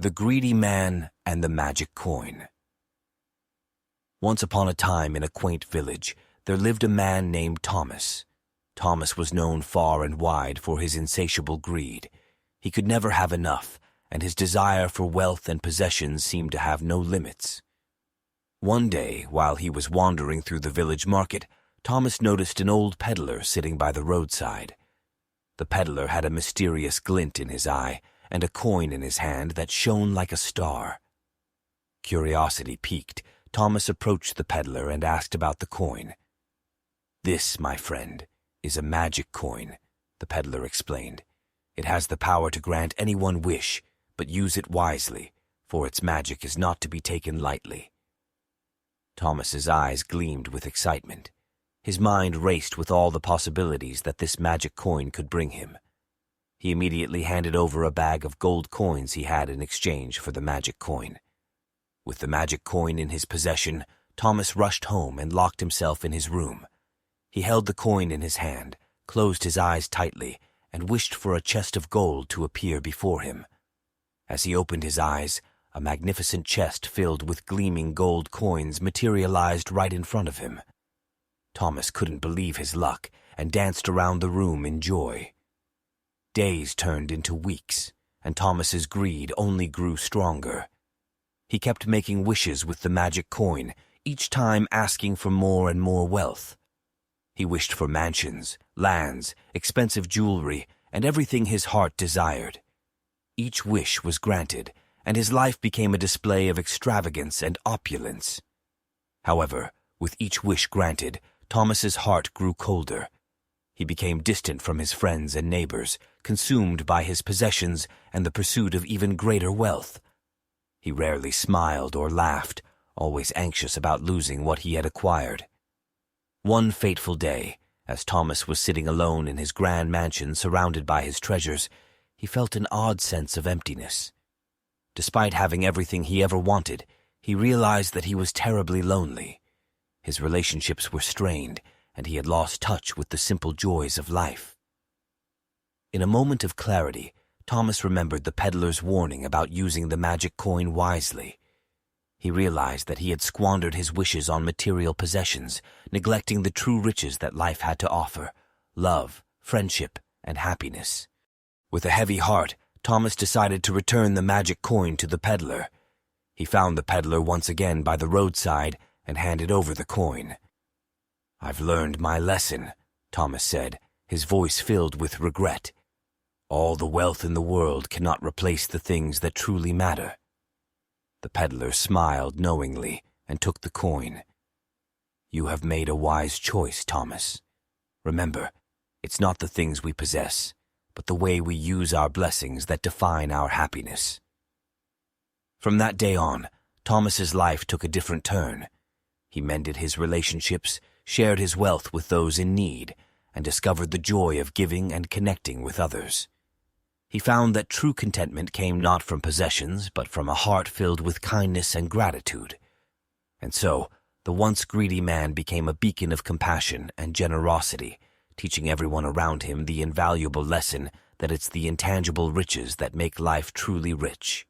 The Greedy Man and the Magic Coin. Once upon a time in a quaint village, there lived a man named Thomas. Thomas was known far and wide for his insatiable greed. He could never have enough, and his desire for wealth and possessions seemed to have no limits. One day, while he was wandering through the village market, Thomas noticed an old peddler sitting by the roadside. The peddler had a mysterious glint in his eye and a coin in his hand that shone like a star. Curiosity piqued, Thomas approached the peddler and asked about the coin. "This, my friend, is a magic coin," the peddler explained. "It has the power to grant any one wish, but use it wisely, for its magic is not to be taken lightly." Thomas's eyes gleamed with excitement. His mind raced with all the possibilities that this magic coin could bring him. He immediately handed over a bag of gold coins he had in exchange for the magic coin. With the magic coin in his possession, Thomas rushed home and locked himself in his room. He held the coin in his hand, closed his eyes tightly, and wished for a chest of gold to appear before him. As he opened his eyes, a magnificent chest filled with gleaming gold coins materialized right in front of him. Thomas couldn't believe his luck and danced around the room in joy. Days turned into weeks, and Thomas's greed only grew stronger. He kept making wishes with the magic coin, each time asking for more and more wealth. He wished for mansions, lands, expensive jewelry, and everything his heart desired. Each wish was granted, and his life became a display of extravagance and opulence. However, with each wish granted, Thomas's heart grew colder. He became distant from his friends and neighbors, consumed by his possessions and the pursuit of even greater wealth. He rarely smiled or laughed, always anxious about losing what he had acquired. One fateful day, as Thomas was sitting alone in his grand mansion surrounded by his treasures, he felt an odd sense of emptiness. Despite having everything he ever wanted, he realized that he was terribly lonely. His relationships were strained, and he had lost touch with the simple joys of life. In a moment of clarity, Thomas remembered the peddler's warning about using the magic coin wisely. He realized that he had squandered his wishes on material possessions, neglecting the true riches that life had to offer: love, friendship, and happiness. With a heavy heart, Thomas decided to return the magic coin to the peddler. He found the peddler once again by the roadside and handed over the coin. "I've learned my lesson," Thomas said, his voice filled with regret. "All the wealth in the world cannot replace the things that truly matter." The peddler smiled knowingly and took the coin. "You have made a wise choice, Thomas. Remember, it's not the things we possess, but the way we use our blessings that define our happiness." From that day on, Thomas's life took a different turn. He mended his relationships, shared his wealth with those in need, and discovered the joy of giving and connecting with others. He found that true contentment came not from possessions, but from a heart filled with kindness and gratitude. And so, the once greedy man became a beacon of compassion and generosity, teaching everyone around him the invaluable lesson that it's the intangible riches that make life truly rich.